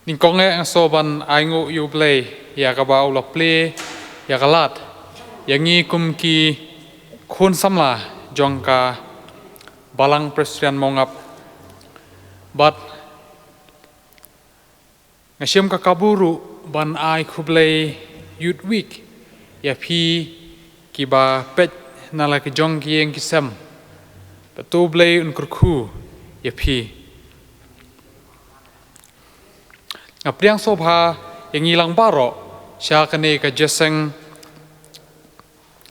Ning konge ang soban aingu yu play ya ka ba ulok play ya kalat yangi kum ki khun samla jongka Balang Presbyterian Mawngap but ngasiam ka kaburu ban ai khublei youth week ya phi ki ba pet nala ki jong ki eng ki sam tu blei un kurkhu ya phi ngapriang sobha yang ilang baro sya kane ka jeseng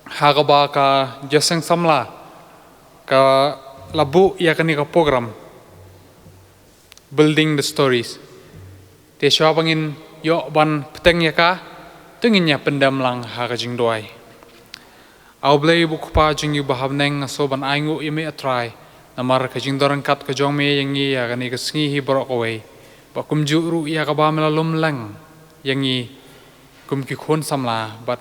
hagaba ka jeseng samla ka labu ya kane ka program building the stories te sya bangin yo ban peteng ya ka tengin ya pendam lang ha ka jingdoi au blei bu kpa jing yu bahabneng so ban aingu yeme atrai namar ka jingdoran kat ka jongme yangi ya kane ka sngi hi borok away bakum juru ya ka ba melalum lang yangi kum ki khon samla but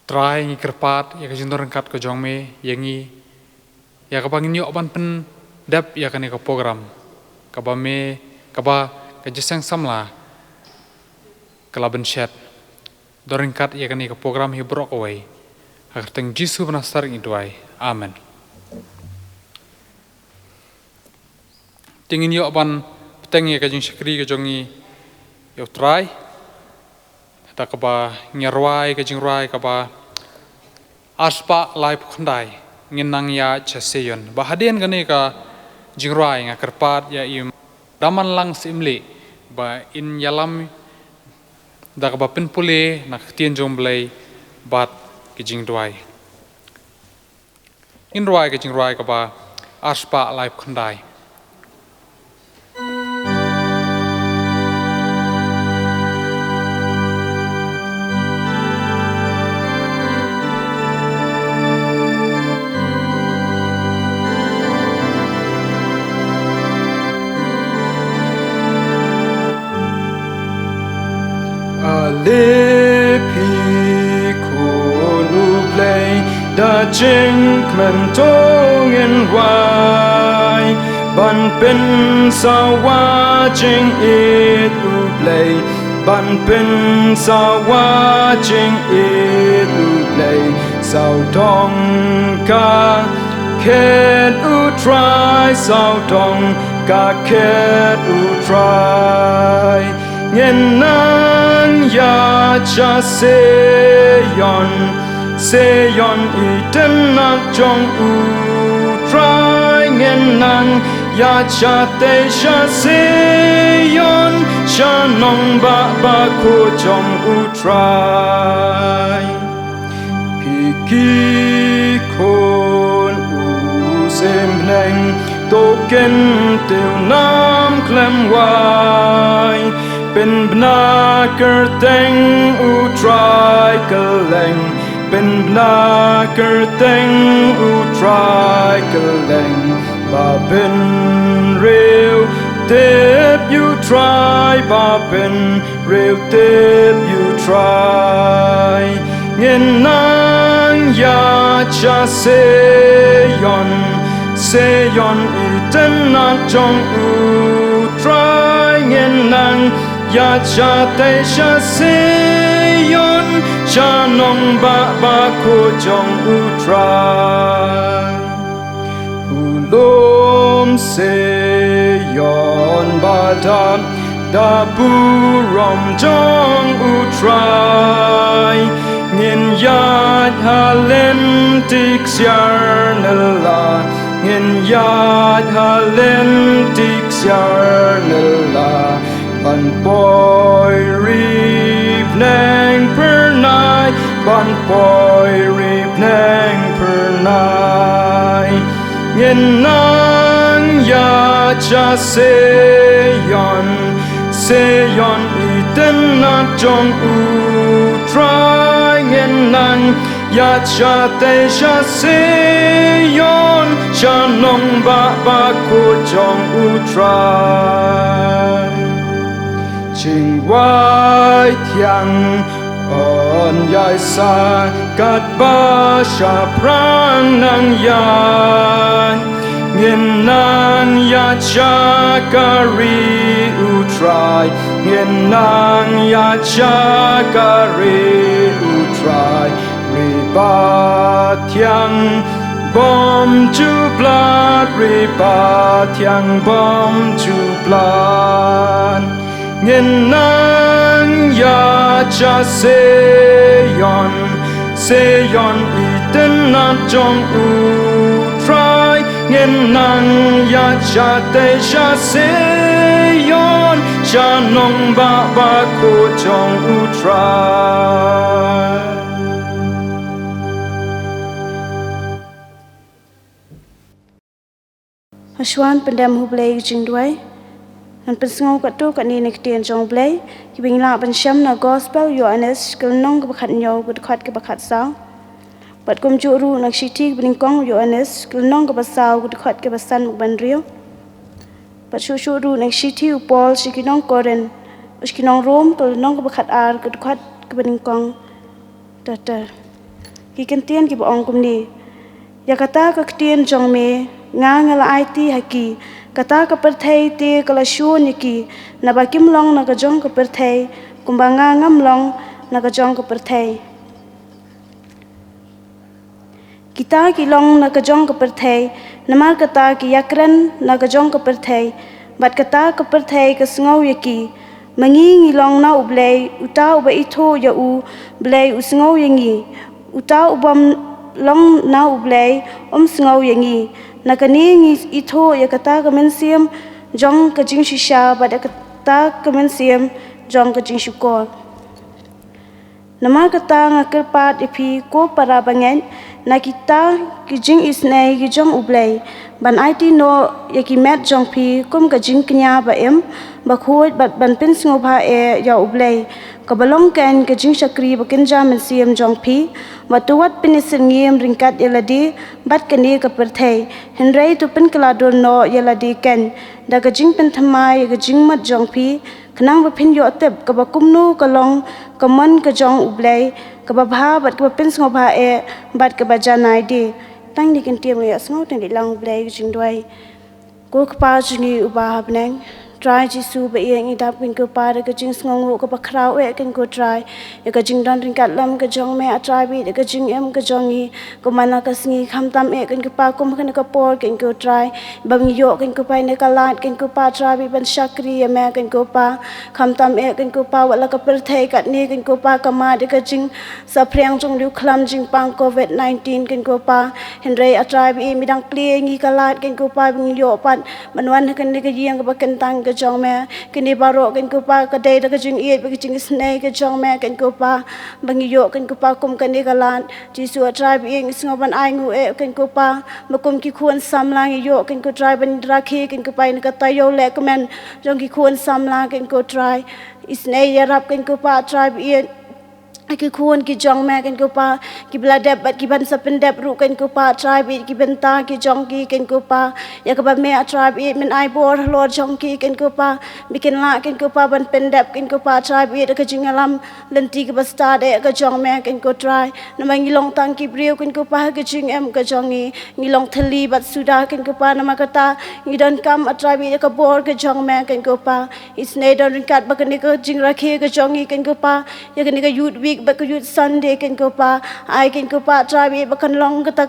try ngi kerpat ya ka jindor kat ko jongme yangi ya ka bangin yo ban pen dap ya ka ne ka program ka ba me ka ba ka jeseng samla kalaben chat doring kat ya ka ne ka program hi brok away agar teng jisu benastar ngi duai amen. Tingin yo ban peteng ya kajing syakri kajongi yo try ta kaba nyarwai kajing rai kaba aspa live khandai nginang ya chaseyon bahadian gane ka jingrai nga kerpat ya im daman lang simli ba in yalam da kaba pinpule nak tien jomblei bat kajing duai in rai kajing rai kaba aspa live khandai. Lepi konu play da jink men tong in wai ban pin sawa jing it u play ban pin sawa jing it u play sao tong ka ket u try sao tong ka ket u try ngenang ya cha seyon iten nak jong u try ngenang ya cha te sha seyon sha nong ba ko jong u try piki kon u sem neng token tel nam klem wai bên bna kerteng u try keleng bên bna kerteng u try keleng ba bên rêu tep you try ba bên rêu tep you try ngin nang ya cha seyon iten na jong u try ngin nang ya cha te sha seyon cha nong ba ko jong u try ulom seyon ba da burom jong u try ngin yat halen tik syar nala ngin yat halen tik syar nala ban boy rip nang pernai ban boy rip nang pernai ngin nang ya cha seyon iten na jong u try ngin nang ya cha te sha seyon sha nong ba ko jong u try ching wai thiang on yai sa kat ba sha prang nang yan ngenang ya chakari utrai ngenang ya chakari utrai ribat yang bom jublat ribat yang bom jublat ngenang ya cha seyon seyon itenat jong utrai ngenang ya cha te cha seyon cha nong ba ba ko jong utrai. Hashwan pendam hublay jingdway nan pensngau kat tu kat ni nek tian jong blay ki bingla ban sham na gospel yohanes kelnong ke bakat nyau ke dekat ke bakat sang bat kum juru nak shiti beningkong yohanes kelnong ke basau ke dekat ke basan ban rio bat shuru nak shiti upol shikinong koren uskinong rom kelnong ke bakat ar ke dekat ke beningkong tata ki kentian ki baong kum ni ya kata ke tian jong me ngala IT haki kata ka perthai te kala shun ki na bakim long na ka jong ka perthai kumbanga ngam long na ka jong ka perthai kita ki long na ka jong ka perthai namar kata ki yakran na ka jong ka perthai bat kata ka perthai ka sngau yaki mangi ngilong na ublei uta uba itho ya u blei usngau yangi uta ubam long na ublei sngau yangi nakani ngi itho ya kata ka mensiam jong ka jing shisha bada kata ka mensiam jong ka jing shukor nama kata ngakerpat ipi ko para bangen na kita ki jing isnai ki jong ublai ban IT no ya ki met jong pi kum ka jing knya ba em ba khoi bat ban pen sngo bha e ya ublai ka balong kan ka jing shakri ba kinja mensiam jong pi watuat pinisin ngiem ringkat yeladi bat kani ka perthai henrei tu pen kladon no yeladi ken da ka jing pen thamai ka jing mat jong pi khnang ba phin yo tep ka ba kumnu ka long ka man ka jong ublai ka ba bha bat ka pen sngo bha e bat ka ba janai di tang di ken tiam ya sngo tang di lang ublai jing doi ko ka pa jini uba habneng try jisu ba yang idap kin ko para ka jing sngongo ka bakrau e kin ko try ya ka jing don ring kat lam ka jong me atrai bi ka jing em ka jongi ko mana ka sngi kham tam e kin ko pa kum kan ka por kin ko try bang yo kin ko pai ne ka lat kin ko pa try bi ban shakri ya me kin ko pa kham tam e kin ko pa wala ka per thai kat ni kin ko pa ka ma de ka jing sa priang jong lu khlam jing pang COVID-19 kin ko pa henrei atrai bi mi dang ple ngi ka lat kin ko pa bang yo pan manwan kan ni ka yang ka ba kan tang ka jong me kini baro kan ko pa ka dei da ka jing e ka jing snai ka jong me kan ko pa bang yo kan ko pa kum kan ni ka lan jisu tribe ing sngoban ai ngu e kan ko pa makum ki khun samlang yo kan ko tribe ban rakhi kan ko pa ni ka tayo le komen jong ki khun samlang kan ko try isnai ya rap kan ko pa tribe e ki khun ki jong me kan ko pa ki bladep bat ki ban sapendep ru kan ko pa tribe ki benta ki jong ki kan ko pa ya ka ba me tribe men ai bor lor jong ki kan ko pa bikin la kan ko pa ban pendep kan ko pa tribe ka jingalam lenti ka basta de ka jong me kan ko try na ngilong tang ki briu kan ko pa ka jing em ka jongi ngilong thali bat suda kan ko pa na makata ngidon kam tribe ka bor ka jong me kan ko pa isne don kat ba kan ka jing rakhe ka jongi kan ko pa ya kan ka youth week bak youth Sunday kan ko pa ai kan ko pa tribe bakan long kata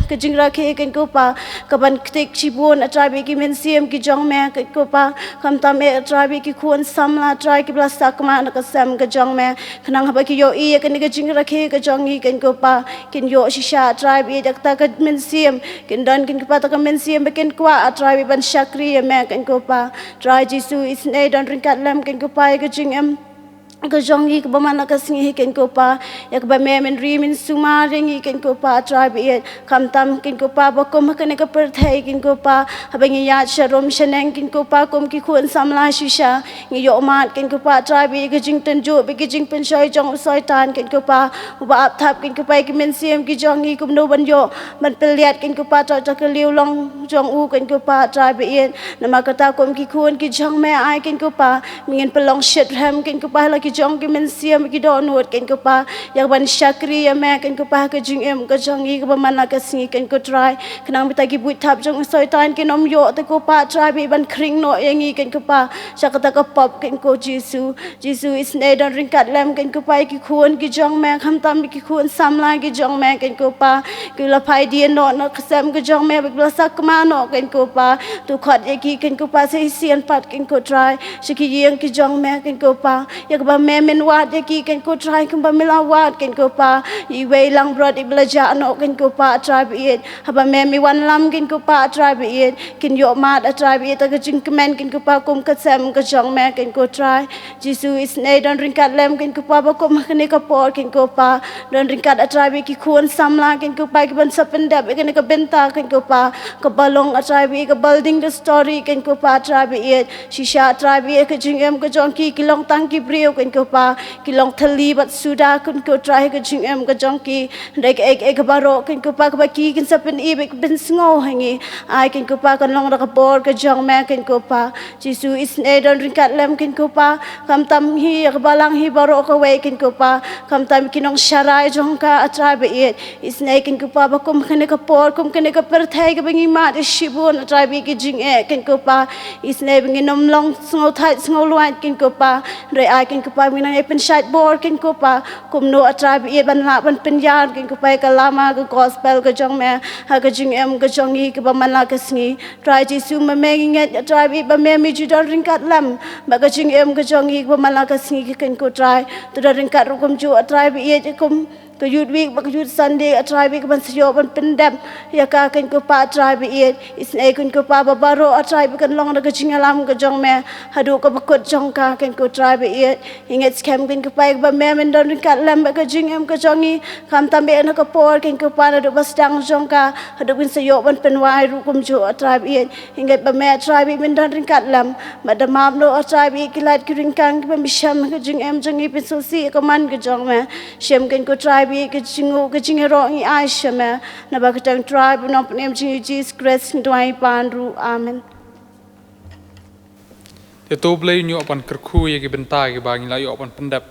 ka jing rakhe kan ko pa kaban ktik chibon tribe ki mensiam ki jong me kan ko pa kam tam e tribe ki khun samla tribe ki blasa kama na ka sam ka jong me khnang ba ki yo e kan ka jing rakhe ka jong i kan ko pa kin yo shisha tribe e dakta ka mensiam kin don kin ko pa ta ka mensiam bakin kwa tribe ban shakri me kan ko pa tribe jisu isne don ringkat lam kan ko pa ka jing em ka jongi ka bamana ka singi ken ko pa yak ba me men ri min suma ringi ken ko pa tribe e kam tam ken ko pa ba kom ka ne ka per thai ken ko pa habangi ya sharom shaneng ken ko pa kom ki khun samla shisha ngi yo mat ken ko pa tribe e ka jing tan jo be ki jing pen shoi jong soi tan ken ko pa ba ap thap ken ko pa ki men siam ki jongi kum no ban yo ban peliat ken ko pa ta ka liu long jong u ken ko pa tribe e nama kata kom ki khun ki jong me ai ken ko pa mingen pelong shit ram ken ko pa la ki jong ki men siam ki do nuot ken ko pa ya ban syakri ya me ken ko pa ke jing em ke jong i ke mana ke singi ken ko try kenang bita ki buit thap jong soi tan ken om yo te ko pa try bi ban kring no yang i ken ko pa syakata ka pop ken ko Jesu is ne don ring kat lem ken ko pa ki khun ki jong me kham tam ki khun samla ki jong me ken ko pa ki la phai dia no no ksem ke jong me bla sak ma no ken ko pa tu khat ye ki ken ko pa se sian pat ken ko try shiki yeng ki jong me ken ko pa ya ba me men wat ye ki ken ko try ken ba mila wat ken ko pa i wei lang brot i bla ja no ken ko pa try bi it ha ba me mi wan lam ken ko pa try bi it ken yo ma da try bi it ta jing kemen ken ko pa kum ka sem ka jong me ken ko try Jesu is ne don ring kat lem ken ko pa ba kum ken ka por ken ko pa don ring kat a try bi ki khun samla ken ko pa ki ban sapen dap ken ka benta ken ko pa ka balong a try bi ka building the story ken ko pa try bi it shisha try bi ka jing em ka jong ki long tang ki brio ken ko pa ki long thali bat suda kun ko try ka jing em ka jong ki dek ek baro ken ko pa ka ba ki ken sapen i be ben sngo hangi ai ken ko pa kan long ra ka por ka jong me ken ko pa Jesu is ne don ring kat lem ken ko pa kam tam hi ka balang hi baro ka we ken ko pa kam tam kinong sharai jong ka a try bi it is ne ken ko pa ba kum ken ka por kum ken ka per thai ka bengi ma de shibun a try bi ki jing e ken ko pa is ne bengi nom long sngo thai sngo luan ken ko pa re ai ken ko pa mi na pen side board ken ko pa kum no a try bi it ban la ban pen yan ken ko pa ka lama ka gospel ka jong me ha ka jing em ka jong i ka ba man la ka sngi try Jesu ma me ngi try bi ba me mi ju don ring kat lam ba ka jing em ka jong i ka ba man la ka sngi ken ko try to don ring kat ru kum ju a try bi it kum ka youth week ba ka youth Sunday a try bi ka ban siyo ban pen dam ya ka ken ko pa try bi it is ne ken ko pa ba baro a try bi kan long na ka jing alam ka jong me hadu ka ba kot jong ka ken ko try bi it inget scam ken ko pa ba me men don ring kat lam ba ka jing em ka jong i kam tam be na ka por ken ko pa na do bas dang jong ka hadu bin siyo ban pen wai ru kum ju a try bi it inget ba me try bi men don ring kat lam ma da mam no a try bi ki lat ki ring kang ba mi sham ka jing em jong i pin so si ka man ka jong me shem ken ko try bi ka jingu ka jing ro i ai shame na ba ka tang try bi no pnem jing Jesus Christ ndwai pan ru amen te to blai nyu pan kerkhu ye ki benta ki ba ngi la yo pan pendap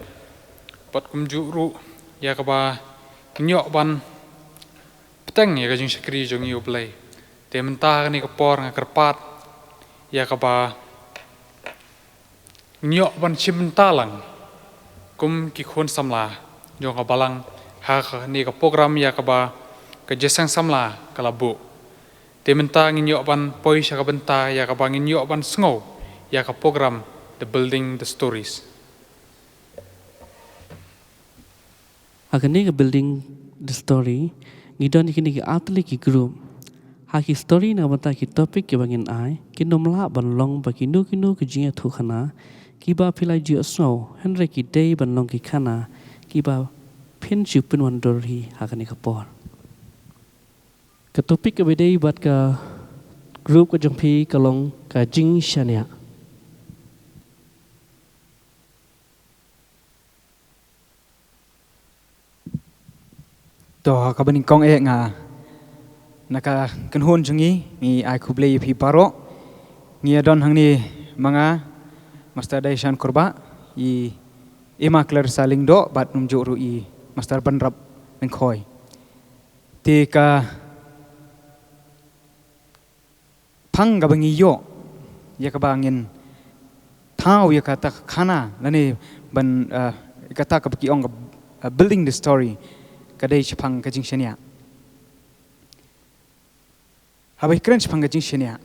pat kum ju ru ya ka ba nyu ban petang ye ka jing shakri jong yu blai te menta ni ka por nga kerpat ya ka ba nyu ban chim talang kum ki khon samla jong ka balang ha ni ka program ya ka ba ka jesang samla kalabu te menta ngi ban poi sha ka benta ya ka ba ngi ban sngo ya ka program the building the stories Agani ka building the story ngidon kini ki atli ki group ha ki story na bata ki topic ki bangin ai ki nomla ban long ba ki nu ki jinga thu khana ki ba philai ji snow henre ki day ban long ki khana ki ba pin chu pin wan dor hi agani ka por ka topik ka bedai bat ka group ka jongpi ka long ka jing shania to ka baning kong e nga naka kanhon jungi mi ai khuble phi paro ngia don hangni manga master daishan kurba i ema klar saling do bat num juru i master banrap nengkhoi te ka phang ga bangi yo ya ka bangin thau ya ka ta khana lani ban ka ta ka ki ong building the story ka dei chphang ka jing shenia habai kren chphang ka jing shenia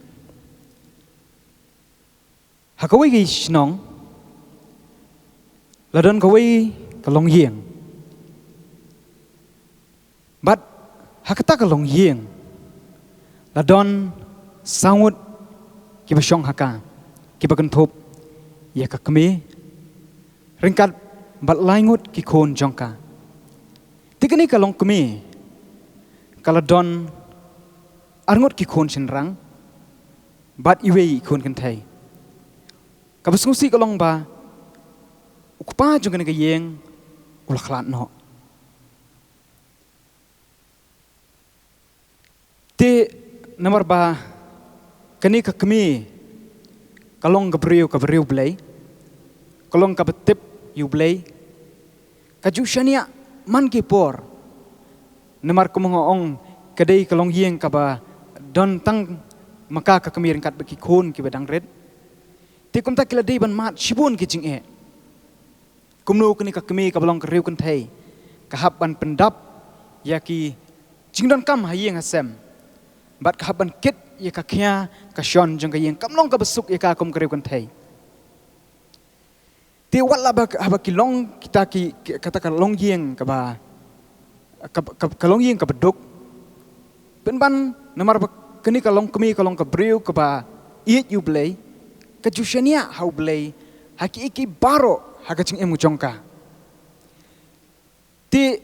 ha ka wei gi shnong la don ka wei ka long yeng but ha ka ta ka long yeng la don sangut ki ba shong haka ki ba kan thop ya ka kme ringkat bat laingut ki khon jongka tikani ka long kme kala don arngot ki khon chin rang bat iwe khon kan thai ka ba sungsi ka long ba ukpa jong kan ka yeng ulaklat no te nomor ba kani ka kmi kalong ka brio blai kalong ka tip yublay kaju shania man ki por namar kumongoong kadai kalong yeng kaba don tang maka ka kamirin kat beki khon ki badang red ti kum ta kila dei ban mat shibun ki jing e kumnu kini ka kami ka balong ka riu kan thai ka hab ban pendap ya ki jingdon kam hayeng asem bat ka hab ban kit ya ka khia ka shon jong ka yeng kam long ka besuk ya ka kum ka riu kan thai ti wala ba haba ki long kita ki kata ka long yeng ka ba ka long yeng ka beduk ben ban namar ba kini ka long kami ka long ka briu ka ba eat you blay ka jushania how blay haki iki baro haga ching emu jongka ti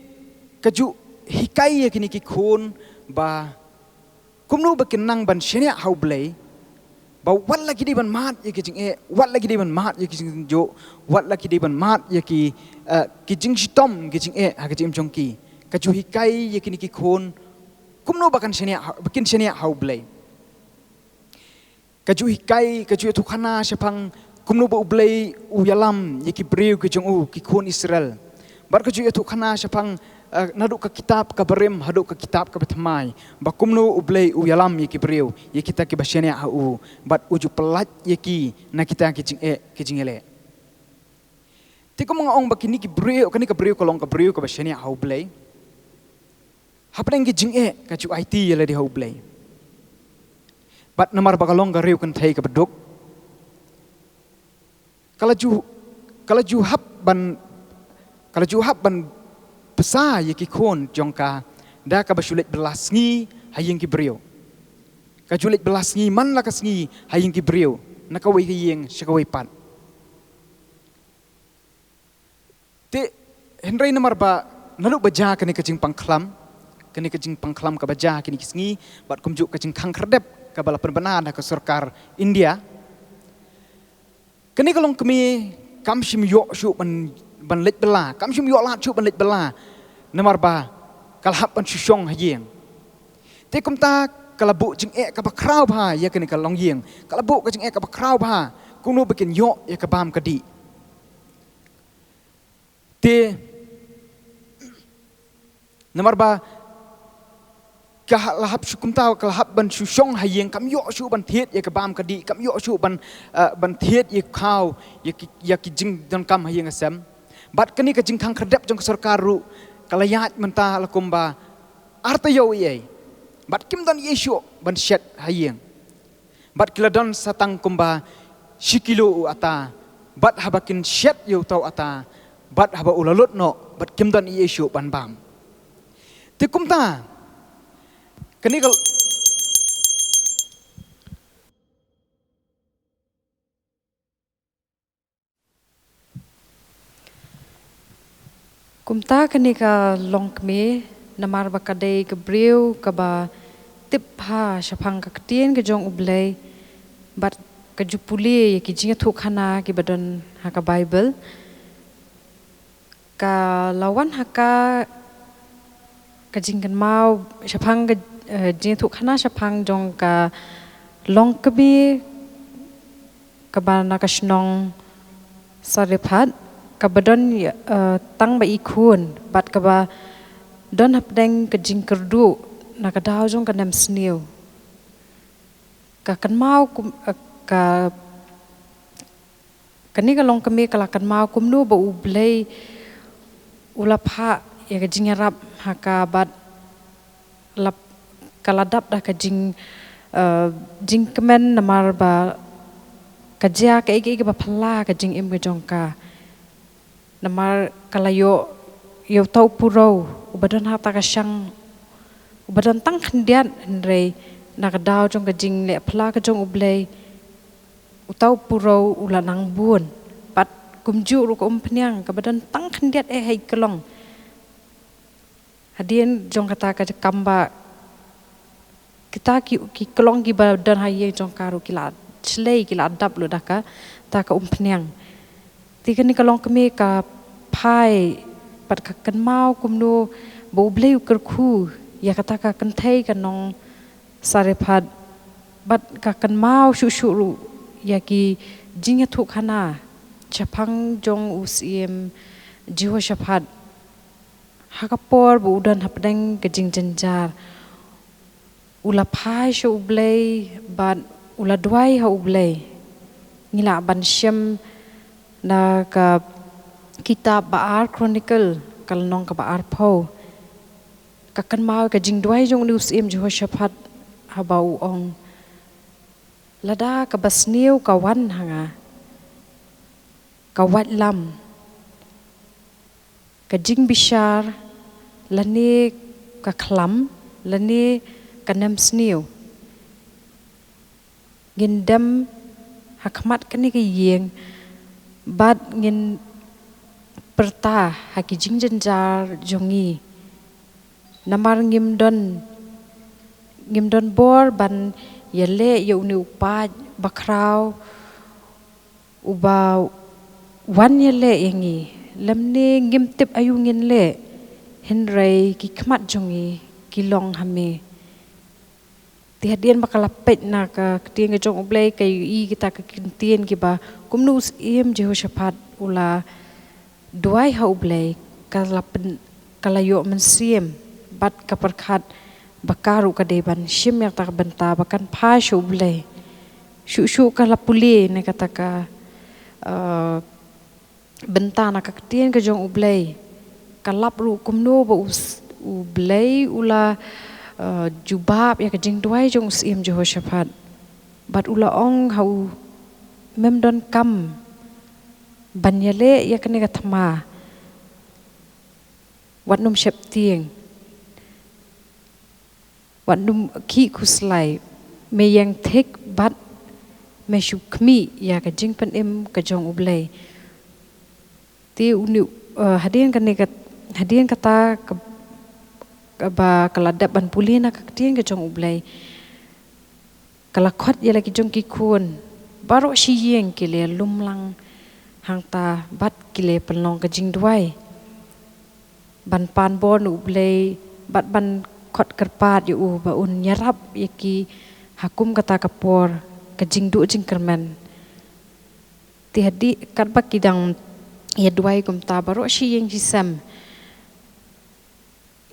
kaju hikai kini ki khon ba kumnu ba kinang ban shania how blay ba wat lagi di ban mat ye ki jing e wat lagi di ban mat ye ki jing jo wat lagi di ban mat ye ki jing shitom ki jing e haga ching jongki kaju hikai ye kini ki khon kumno bakan bakin shania how blay kaju hikai kaju tu khana sepang kumno ba ublay u yalam yeki breu ki jong u ki khon Israel bar kaju tu khana sepang naduk ka kitab ka barem haduk ka kitab ka betmai ba kumno ublay u yalam yeki breu ye kita ki bashania u bat uju pelat yeki na kita ki jingele ti ko mga ong bakini ki breu kani ka breu kolong ka breu ka bashania how blay hapeng ki jing kaju IT yele di how blay bat namar bakalong ga riu kan thai ka beduk kala ju hab ban pesa ye ki khon jongka da ka basulet belasngi hayeng ki brio ka julet belasngi man la kasngi hayeng ki brio nakawai ki yeng shakawai pat te henry namar ba nalu baja kani kajing pangklam ka baja kini kisngi bat kumjuk kajing khang kherdep ka bala perbenaan ka sarkar India kani kalong kami kam shim yo shu ban let bela kam shim yo lat shu ban let bela namar ba kalhap ban shushong hayeng te kum ta kalabu jing ka ba kraw ba ya kani kalong yeng kalabu ka jing ka ba kraw ba kuno bikin yo ya ka bam kadi te namar ba kalahap syukum tahu kalahap ban syushong hayeng kam yo shu ban thiet ya kabam kadi kam yo shu ban thiet ya kau ya ki jing don kam hayeng asam bat kani ka jing khang khadap jong sarkaru kalayat menta lakumba arta yo ye bat kim don yeshu ban shet hayeng bat kila don satang kumba shikilo ata bat habakin shet yo tau ata bat haba ulalut no bat kim don yeshu ban bam tikum ta kani kal kumta kani ka long kme namar ba kadai ke breu ka ba tip ha shapang ka ktien ke jong ublay bat ka jupuli ki jinga thu khana ki badon ha ka bible ka lawan ha ka jingkan mau shapang ka jinga thu khana shapang jong ka long kbi ka ba na ka shnong sarephat ka badon tang ba ikun bat ka ba don hap deng ka jing kerdu na ka daw jong ka nam snew ka kan mau ka kani ka long kami kala kan mau kumnu ba ublay ulapha ya ka jing rap ha ka bat lap kaladap dah ka jing kemen namar ba kajia ka igi ba phala ka jing im jong ka namar kalayo yo tau purau ubadan hata ka syang ubadan tang khandian ndrei nak daw jong ka jing le phala ka jong ublay utau purau ulanang bun pat kumju ru ko umpnyang ka badan tang khandiat hai kelong hadien jong kata ka kamba kita ki kelong ki badan haye jong karu kila chlei kila adap lu daka ta ka umpnyang ti kan kelong kami ka pai pat ka kan mau kumno bo bleu kerku ya kata ka kan thai ka nong sarephat bat ka kan mau shu shu ru ya ki jinga thu khana chapang jong usiem Jehoshaphat hakapor bu udan hapdeng kejing jenjar ula phai sho ublei bat ula duai ha ublei ngila ban syam na ka kitab Baar Chronicle kalnong ka Baar Pau kakan mau kejing duai jong usiem Jehoshaphat habau ong lada ka basniu kawan hanga kawat lam kajing bishar lani ka klam lani kanam sniu ngindam hakmat kani ka yeng bad ngin perta hakijing jenjar jongi namar ngimdon bor ban yale yauni upaj bakrau uba wan yale yangi lamne ngimtip ayungin le henrei ki khmat jongi ki long hame tihadian bakalapet na ka tiang ke jong ublei kayu i kita ka kintien ki ba kumnus im Jehoshaphat ula duai ha ublei kalapen kalayo mensiem bat kaperkhat bakaru kadeban shim yak tak benta bakan pha shu ublei shu kalapuli ne kata ka benta na kaktian ke jong ublei kalap ru kumno ba ublei ula jubab ya kejing duai jong usim Jehoshaphat bat ula ong hau memdon kam banyale ya kene kathma watnum sheptieng watnum ki kuslai me yang thek bat me shukmi ya kejing pen im ke jong ublei ti uni hadian kata ba kaladap ban pulina kaktian ke jong ublei kalakot ya lagi jong kikun baro shiyeng kile lumlang hangta bat kile penlong ke jing duai ban pan bon ublei bat ban kot kerpat yu ba un nyarap yaki hakum kata kapor ke jing du jing kermen ti hadi kat bak kidang ya duai kum ta baro shiyeng jisam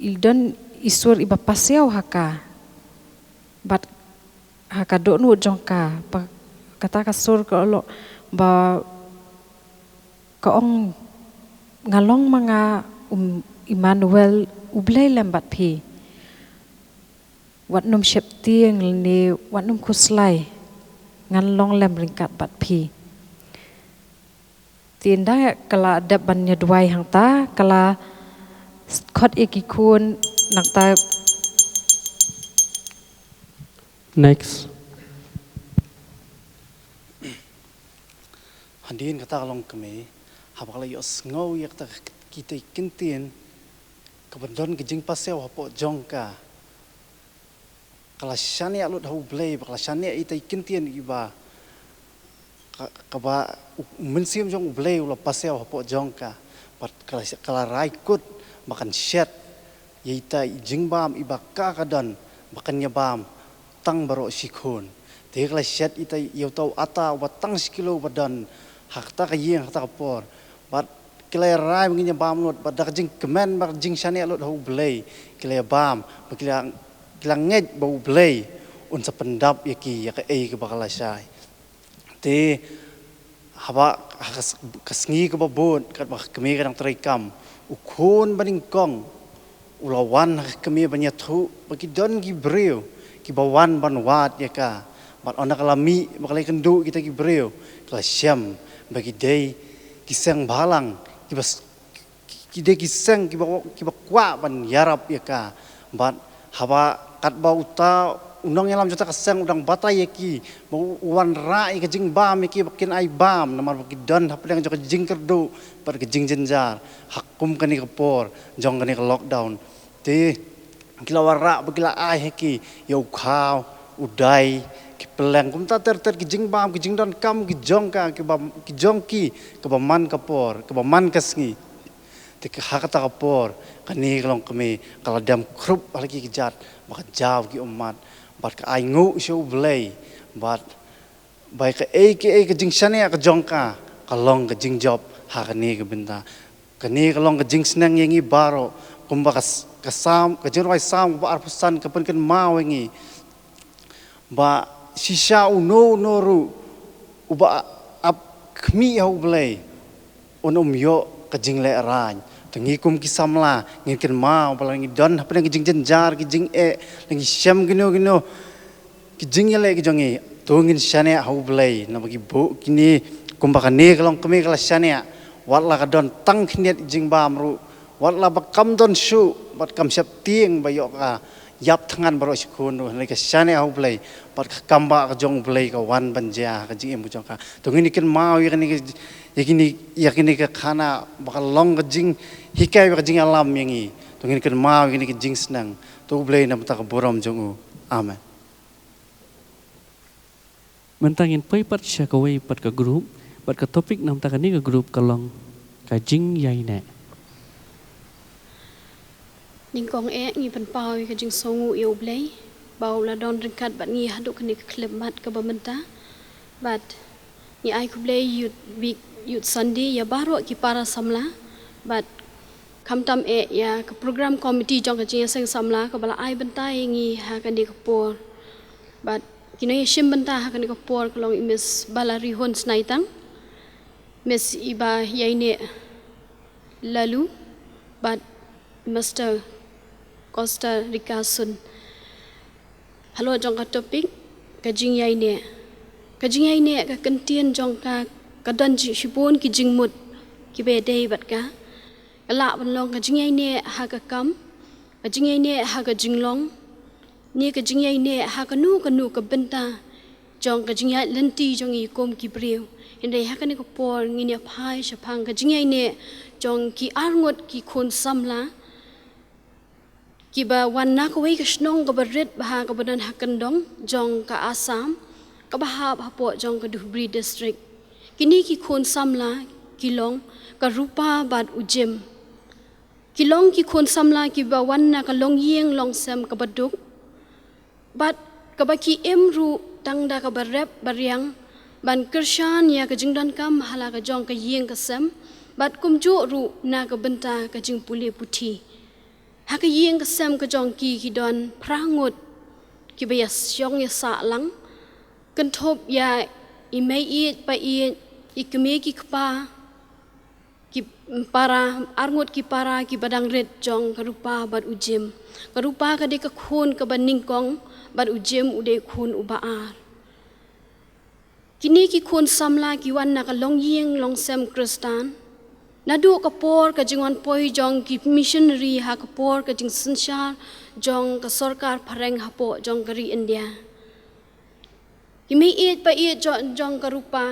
ildon isur iba paseo haka bat haka do nu jongka kata kasur ko lo ba kaong ngalong mga Emmanuel ublay lembat pi wat num sheptieng ni wat num kuslai ngalong lem ringkat bat pi tinda kala adab bannya duai hang ta kala kot ikikun nakta Next. Handin kata kalong kami, habakala yos ngau yak ta kita kintien, kabandon kejing pasel hapo jongka. Kala shani alut hau blay, kala shani ita kintien iba, kaba mensiam jong blay ula pasel hapo jongka. Pat kala raikut makan shet, yita jingbam iba kakadan makan nyabam. Tang baro sikun, tegla shet ita yau ata watang sekilo badan hakta kayeng hakta kapor, bat kilai rai menginya bam lot, bat dak jing kemen bar jing shani lot hau belay, kilai bam, kilang ngej bau belay, unsa pendap yaki yak ke bakala syai, te haba kasngi ke babon kat bak kemi kadang terikam, ukun baning kong, ulawan kemi banyak tu, bagi don gibreu. Kibawan banwat ya ka, bat onak alami makalai kendu kita kibreu, kelas syam bagi day kiseng balang, kibas kide kiseng kibakwa ban yarap ya ka, bat haba kat bau ta unang yalam jota keseng udang batai ya ki, bau uan rai kejing bam ya ki bakin ai bam, namar bagi don hapedang jota kejing kerdu, bar kejing jenjar, hakum kani kepor, jong kani ke lockdown, te kila warak begila ai heki yau kau udai kipeleng kumta ter kijing bam kijing don kam kijong ka kijong ki kebaman kapor kebaman kasngi tik hakata kapor kani kalong kami kalau dam krup lagi kejat maka jauh ki umat bat ka ai ngu show blay bat baik ke kijing shane ka jongka kalong ke jing job hakani ke benda kani kalong ke jing senang yang i baro kumba kasam ke jing roi sam ba arpusan ke pen mau yang i ba sisa uno noru uba ap kmi au blai yo ke jing le ran tengi kum ki samla ngin ken mau balang don apa ngi jing jenjar ki jing ngi syam gino ki jing le ki jongi tungin syane au blai na bagi bo kini kum bakane kalong kemi kala syane watla ka don tang khniat jing bam ru watla bakam don shu bat kam syap tieng bayo ka yap tangan baro sikun le ka syane au blai pat kamba ka jong blai ka wan banja ka jing em jong ka tungin ken mau yakini ke khana bakal long ke jing hikai ke jing alam yang i tungin ken mau yakini ke jing senang tu blai na mata ka borom jong amen mentangin pai pat syakawai pat ke grup pat ke topik nam takani ke grup kalong ka jing yai ne ning kong ngi pan pau ke jing songu eu blai bau la don ringkat bat ngi haduk ni ke kleb mat ke bamenta bat ni ai ku blai youth Sunday ya baru ki para samla but kamtam ya ke program committee jong ke Jingiaseng Samla ke bala ai bentai ngi ha kan di kapor but kino ya shim benta ha kan di kapor kalong Miss Balari Hon Snaitang Miss Iba yaine lalu but Mr. Costa Rikasun halo jong ka topik ka jing yaine ka kentien jong ka kadan shipon ki jingmut ki be dei bat ka la ban long ka jingai ne ha ka kam ka jingai ne ha ka jinglong ni ka jingai ne ha ka nu ka benta jong ka jingai lenti jong i kom ki breu inde ha ka ni ko por ngi ne phai shapang ka jingai ne jong ki arngot ki khon samla ki ba wan na ko wei ka snong ka baret ba ha ka badan ha kan dong jong ka asam ka ba ha po jong ka Dhubri district kini ki khon samla kilong ka rupa bat ujem kilong ki khon samla ki ba wan na ka long yeng long sem ka baduk bat ka ba ki emru tang da ka barep baryang ban kershan ya ka jingdan kam hala ka jong ka yeng ka sem bat kum jo ru na ka benta ka jing puli puthi ha ka yeng ka sem ka jong ki don prangot ki ba ya syong ya sa lang kan thop ya imei it pa it ikme ki kpa ki para arngot ki para ki badang red jong karupa bat ujem karupa ka de ka khun ka baning kong bat ujem ude khun ubaar kini ki khun samla ki wan na ka long yeng long sem kristan nadu ka por ka jingon poi jong ki missionary ha ka por ka jing sanshar jong ka sarkar phareng hapo jong kari india Kimi it pa it jong karupa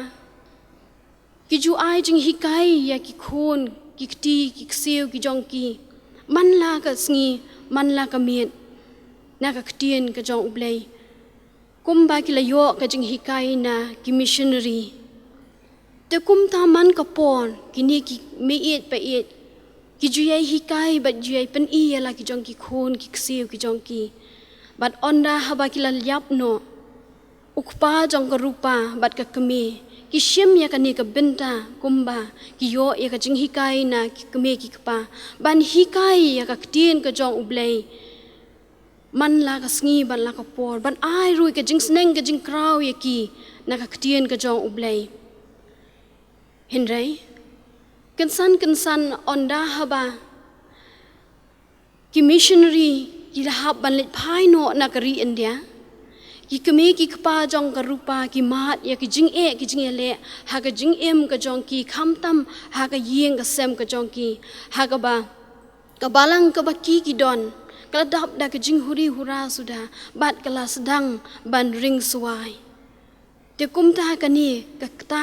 ki ju ai jing hikai ya ki khon ki kti ki kseu ki jong ki man la ka sngi man la ka miet na ka ktien ka jong ublei kum ba ki la yo ka jing hikai na ki missionary te kum ta man ka pon kini ki me it pa it ki ju ai hikai ba ju ai pen i ya la ki jong ki khon ki kseu ki jong ki but onda haba ki la yap no ukpa jong ka rupa bat ka kami ki shim ya ka ni ka benta kumba ki yo ya ka jing hikai na ki kami ki kpa ban hikai ya ka ktien ka jong ublei man la ka sngi ban la ka por ban ai rui ka jing sneng ka jing kraw ya ki na ka ktien ka jong ublei hinrei kensan onda haba ki missionary ki la hab ban let phai no na ka ri india ki kami ki kpa jong ka rupa ki mat ya ki jing le ha ka jing em ka jong ki kham tam ha ka yeng ka sem ka jong ki ha ka ba ka balang ka ba ki don ka dap da ka jing huri hura sudah bat kala sedang ban ring suai te kum ta ka ni ka ta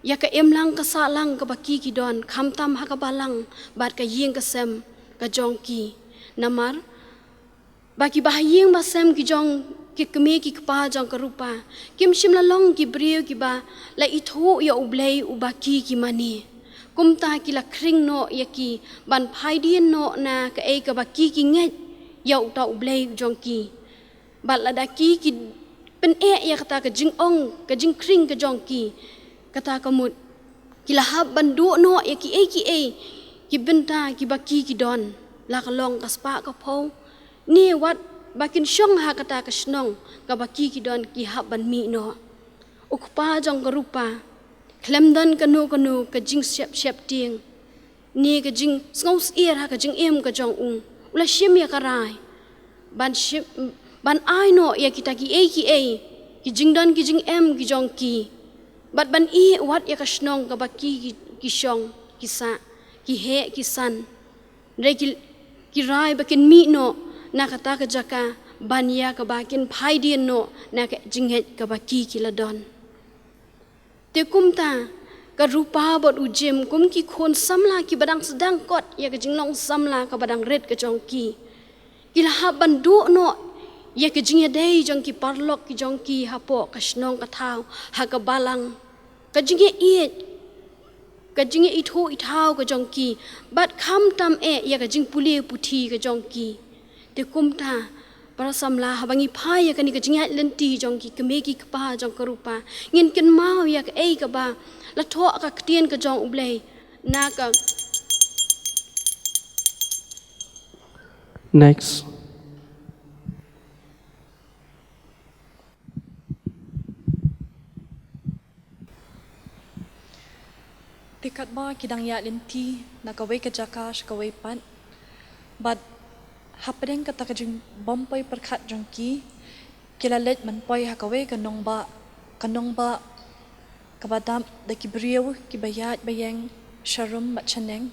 ya ka em lang ka sa lang ka ba ki don kham tam ha ka balang bat ka yeng ka sem ka jong ki namar ba ki ba yeng ba sem ki jong ki kami ki kpa jong ka rupa kim shim la long ki breu ki ba la itho ya ublei ubaki ki mani kumta ki la kring no ya ki ban phai dien no na ka e ka ba ki nge ya ta ublei jong ki ba la da ki pen ya kata ka jing ong ka jing kring ka jong ki kata ka mut Kilahab bandu no ya ki ki benta ki baki ki don la kalong kaspa ka pau ni wat bakin syong ha kata ka snong ka baki ki don ki hab ban mi no ukpa jong ka rupa klemdan kanu ka jing siap ting ni ka jing ngos ir ha ka jing em ka jong ula shim ya karai ban ai no ya kita ki ki jing don ki jing em ki jong ki bat ban wat ya ka snong ka baki ki syong ki sa ki he ki san re ki rai bakin mi no na kata ka jaka ban ya ka bakin phai din no na ka jinghet ka baki ki ladon te kumta ka rupa bot ujem kum ki khon samla ki badang sedang kot ya ka jinglong samla ka badang red ka jong ki la ban du no ya ka jingya dei jong ki parlok ki jong ki hapo ka snong ka thau ha ka balang ka jingya ka jingya ithau ka jong ki bat kham tam ya ka jing puli puthi ka jong ki te kumta para samla habangi phai ya ka ni ka jingya lenti jong ki kame ki kpa jong ka rupa ngin ken mau ya ka ka ba la tho ka ktien ka jong ublei na ka Next. Tikat ba kidang ya lenti na kawai ka jaka kawai pan but hapadeng kata ka jing bompoi perkat jongki kilalet man poi ha kawai ka nong ba kabadam da kibriu kibayat bayang sharum bat chaneng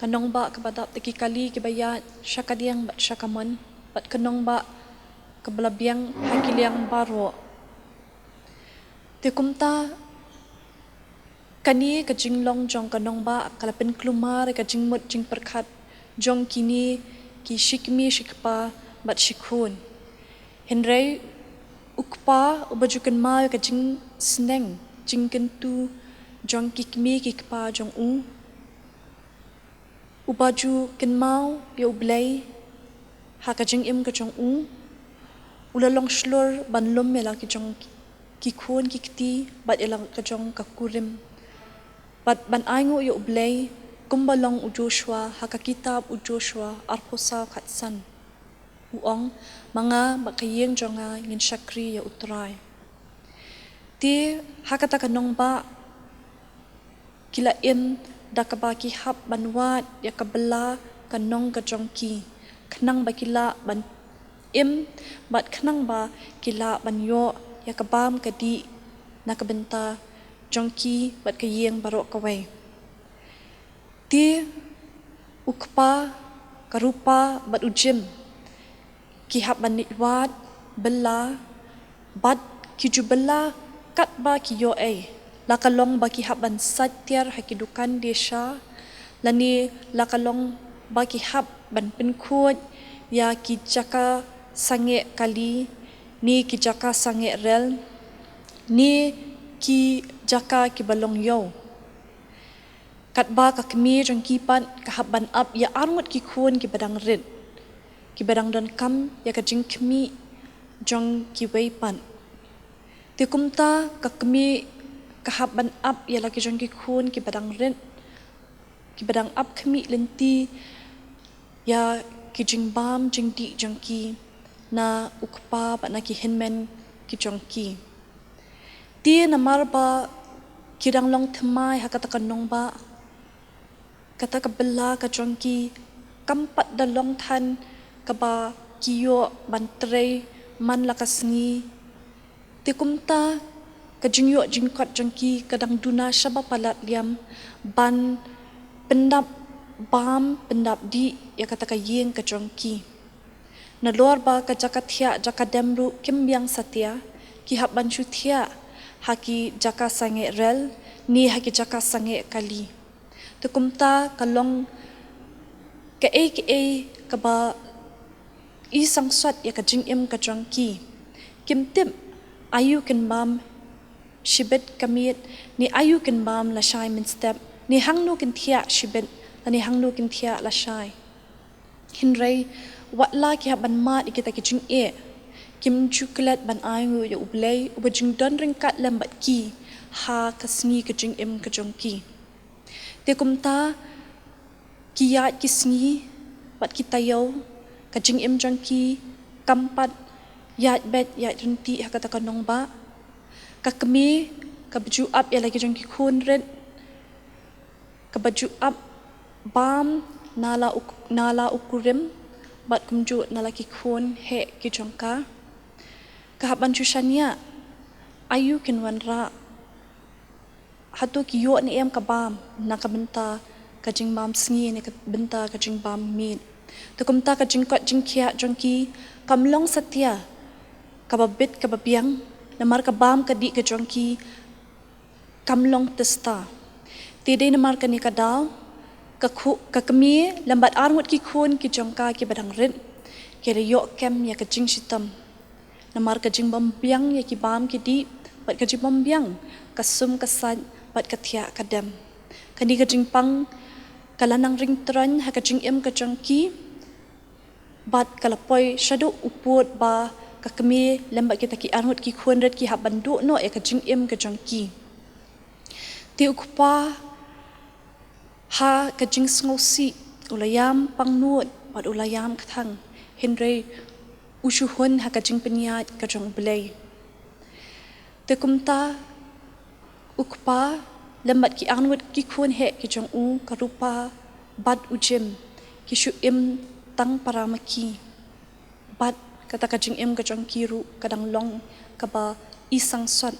kanong ba kabadap da kikali kibayat syakadiang bat syakaman bat kanong ba kabalabiang hakiliang baro tikumta kani ka jinglong jong kanong ba kalapin klumar ka jingmut jing perkat jong kini ki shikmi shikpa bat shikhun henrei ukpa ubajukan ma ka jing sneng jing kentu jong kikmi kikpa jong ubaju kenmau ya ublei ha ka jing im ka jong ulalong shlur banlum mela ki jong kikhun kikti bat elang ka jong kakurim bat ban aingu ya ublei kumbalong u Joshua haka kitab u Joshua arposa khatsan uong mga makayeng jonga ngin shakri ya utray ti hakata kanong ba kila im dakaba ki hap banwat ya kabala kanong ka jongki khnang ba kila ban im bat khnang ba kila ban yo ya kabam kadi nakabenta jongki bat kayeng barok kawai ti ukpa karupa bat ujim ki hab banitwat bela bat ki jubela kat ba ki yo lakalong ba ki hab ban satyar hakidukan desha lani lakalong ba ki hab ban penkhut ya ki jaka sange kali ni ki jaka sange rel ni ki jaka ki balong yo kat ba ka kmi jong kipan ka haban up ya armut ki khun ki badang red ki badang don kam ya ka jing kmi jong ki weipan ti kumta ka kmi ka haban up ya la ki jong ki khun ki badang red ki badang up kmi lenti ya ki jing bam jing di jong ki na ukpa ba na ki henmen ki jong ki ti na marba kirang long thmai hakata kanong ba kata kabela ka jongki kampat da long than kaba kiyo bantrei man lakasngi tikumta ka jingyo jingkot jongki kadang duna shaba palat liam ban pendap bam pendap di ya kata ka yeng ka jongki na lor ba ka jakathya jakademru kimbyang satya ki haban chuthya haki jaka sange rel ni haki jaka sange kali tukumta kalong ka ka ba isang swat ya ka jingim ka jongki kimtim ayu ken mam shibet kamit ni ayu ken mam la shai min step ni hangnu ken thia shibet ani hangnu ken thia la shai hinrei watla ki haban ma ikita ki jing kim chuklet ban aingu ya ublei ubajing don ring kat lambat ki ha kasngi ka jing im ka jong ki te kumta ki ya ki sngi bat ki tayo ka jing im jong ki kampat ya bet ya rinti ha kata kanong ba ka kami ka baju up ya lagi jong ki khun red ka baju up bam nala ukurim bat kumju nala ki khun he ki jong ka haban chushania ayu kinwan ra hatu ki yo ni em ka bam na ka benta ka jing bam sngi ni ka benta ka jing bam mit to kumta ka jing kot jing khia jong ki kamlong satya ka babit ka babiang namar ka bam ka di ka jong ki kamlong testa tide namar ka ni ka dal ka kami lambat arngut ki khun ki jong ka ki badang rin ke re yo kem ya ka jing sitam namar ka jing bam biang ya ki bam ki di bat ka jing bam biang ka sum ka san bat ka thia ka dem kani ka jing pang kalanang ring tran ha ka jing em ka jong ki bat kalapoi shadu uput ba ka kami lambat kita ki arngut ki khun ret ki ha bandu no e ka jing em ka jong ki ti ukpa ha ka jing sngosi ulayam pangnut bat ulayam kthang henry usuhun ha ka jing penyat ka jong blay te kumta ukpa lambat ki anwat ki khun he ki jong u ka rupa bat ujem ki shu im tang paramaki bat kata ka jing im ka jong kiru kadang long ka ba isang sot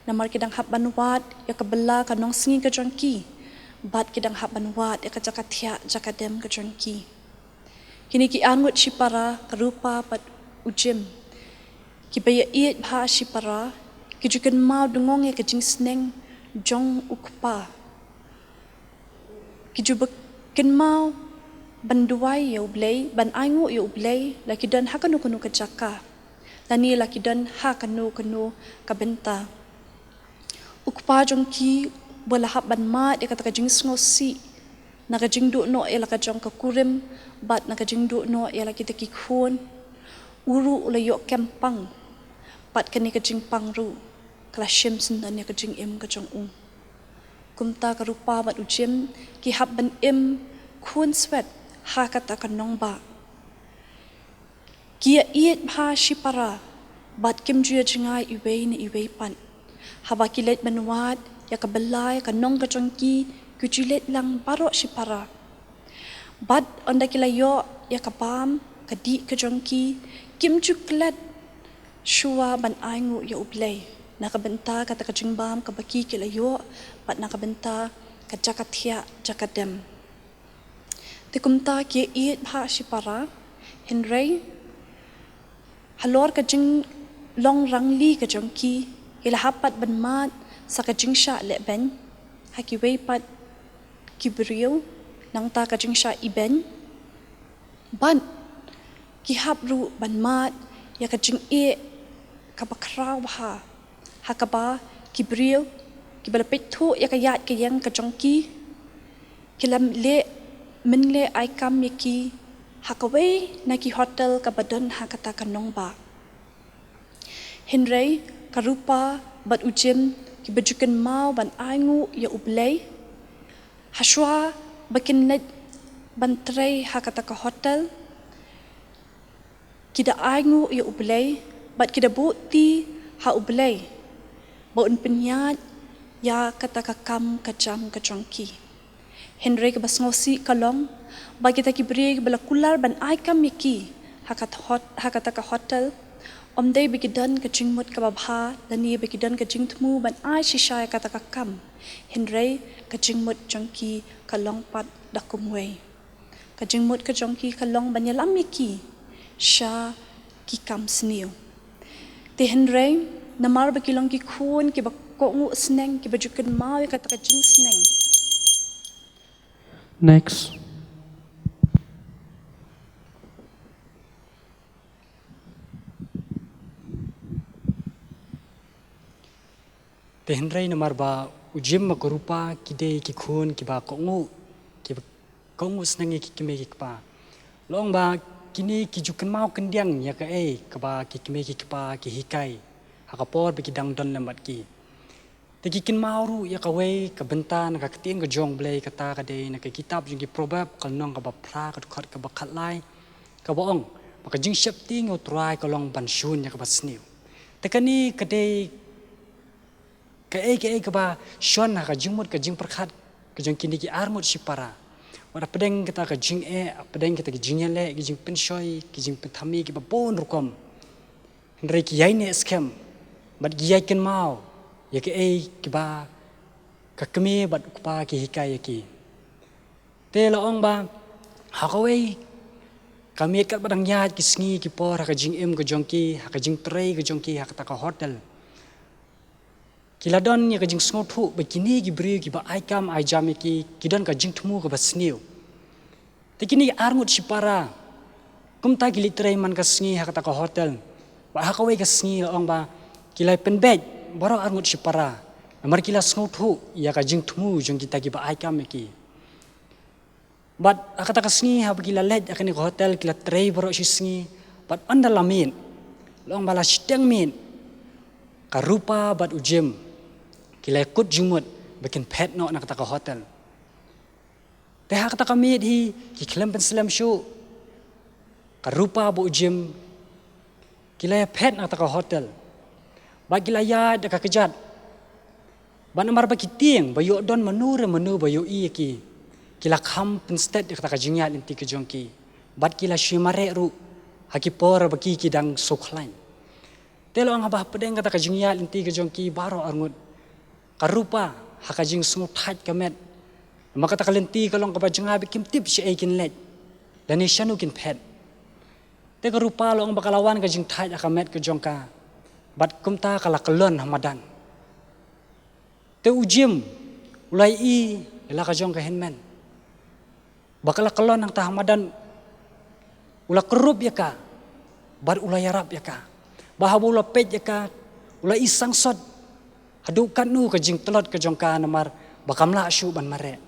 namar kidang hab banwat ya ka bela ka nong sngi ka jong ki bat kidang hab banwat ya ka jakathia jakadem ka jong ki kini ki anwat shipara ka rupa bat ujem ki baya iet bha shipara ki jukan mau dungong ya ka jing sneng jong ukpa ki jubak ken mau banduai ya ublay ban aingu ya ublay laki dan hakanu kanu ka jaka lani laki dan hakanu kanu ka benta ukpa jong ki bolahap ban ma ya kata ka jing sngosi na ka jing du no ya la ka jong ka kurim bat na ka jing du no ya la kita ki khun uru ulayo kempang pat kani ka jing pangru kala shimsen dan ya ka jing em ka jong kumta ka rupa bat ujem ki hab ban em khun swet ha kata ka nong ba ki iet bha shipara bat kim juya jingai iwei ni iwei pan haba ki let banwat ya ka belai ka nong ka jong ki kujilet lang baro shipara bat onda kilayo ya ka pam ka di ka jong ki kim chuklet shua ban aingu ya ublay nakabenta kata ka jingbam ka baki kilayo pat nakabenta ka jakathia jakadem tikumta ki iet bha shipara henry halor ka jing long rangli ka jong ki ila hapat ban mat sa ka jing sha le ben haki wei pat kibriu nang ta ka jing sha iben ban ki habru ban mat ya ka jing e ka bakraw ha hakaba kibriu ki bala pethu ya ka yat ka yang ka jong ki kilam le min le ai kam ye ki hakawei na ki hotel ka badan hakata ka nong ba henry karupa bat ujem ki bajukan mau ban aingu ya ublay hashwa bakin net ban tray hakata ka hotel kida aingu ya ublay bat kida bukti ha ublay baun penyat ya kata ka kam ka jam ka jongki henry ka basngosi kalong bagi ta ki bri bala kular ban ai kam yaki hakata ka hotel omdei bikidan ka jingmut ka babha dani bikidan ka jingtmu ban ai shisha kata ka kam henry ka jingmut jongki kalong pat dakumwei ka jingmut ka jongki kalong ban yalam yaki sha ki kam sniu te henry namar bakilong ki khun ki bakko ngu sneng ki bajukan mau kata ka jing sneng. Next. Te henry namar ba ujim makorupa kide ki khun ki ba kongu sneng ki kime ki pa long ba kini ki jukan mau kendiang ya ka ka ba ki kime ki pa ki hikai hakapor bi ki dang don lambat ki Tegi kin mauru ya kawai ka bentan ka ketien ka jong blay kata ka dei na ka kitab jung ki proverb kal nong ka ba pra ka khot ka ba khat lai ka ba ong maka jing shep ting o try ka long ban shun ya ka ba sniu te kani ka dei ka ba shon na ka jingmut ka jing perkhat ka jong kini ki armut sipara wada pedeng kita ka jing pedeng kita ki jing le ki jing penshoi ki jing penthami ki ba bon rukom ndre ki yai ne scam bat gi yai ken mau ya ki ba ka kemi bat pa ki hikai ki te la ong ba ha kawai kami kat badang yat ki sngi ki por ka jing ka jongki ha ka jing trei ka jongki ha ka hotel kiladon ya ka jing sngo thu ba kini ki bri ki ba ai kam ai jam ki kidon ka jing thmu ka ba sniu te kini armut sipara kum ta ki litrei man ka sngi ha ka hotel ba ha kawai ka sngi la ong ba kilai penbej baru armut sipara namar kila sngotu ya ka jing thmu jong kita ki ba ai kam ki but akata ka sngi ha kila led akani hotel kila trei baru si sngi but anda lamin long bala steng min ka rupa bat ujem kila kut jumut bikin pet no nak ta ka hotel te ha kata kami hi ki klem pen slam shu ka rupa bu ujem kila pet nak ta ka hotel bagi layar dekat kejat. Ban amar bagi tiang bayu don menu bayu ki. Kila kham penstet dekat kajingat inti kejongki. Bat kila shimare ru haki por bagi kidang soklain. Telo ang habah pedeng kata kajingat inti kejongki baro arngut. Karupa hakajing sungut hat kamet. Maka kata kalenti kalong kabajinga bikim tip si aikin let. Dan isyanu kin pet. Te karupa lo ang bakalawan kajing hat akamet kejongka. Bat kumta kala kelon hamadan. Te ujim ulai ila ka jong ka henmen. Bakala kelon ang ta hamadan ula kerup ya ka. Bar ulai yarap ya ka. Bahabu ula pet ya ka. Ulai isang sod. Hadukan nu ka jing telot ka jong ka namar bakamla syu ban mare.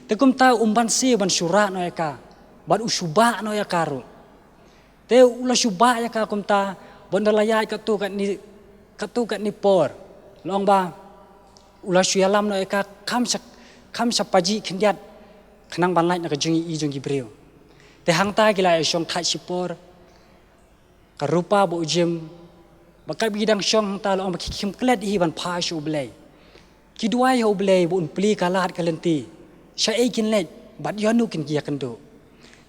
Te kumta umban si ban syura no ya ka. Bar usuba no ya karu. Te ula syuba ya ka kumta bondalayat katu kat ni por long ba ula syalam no eka kam sapaji khendiat khnang banlai na ka jingi i jong gibreu te hangta gila shong thai sipor ka rupa bo jem bakal bidang shong hangta long ba kim klet hi ban pha shu blai ki duai ho blai bu un pli kalat kalenti sha e kin let bat yanu kin kia kendo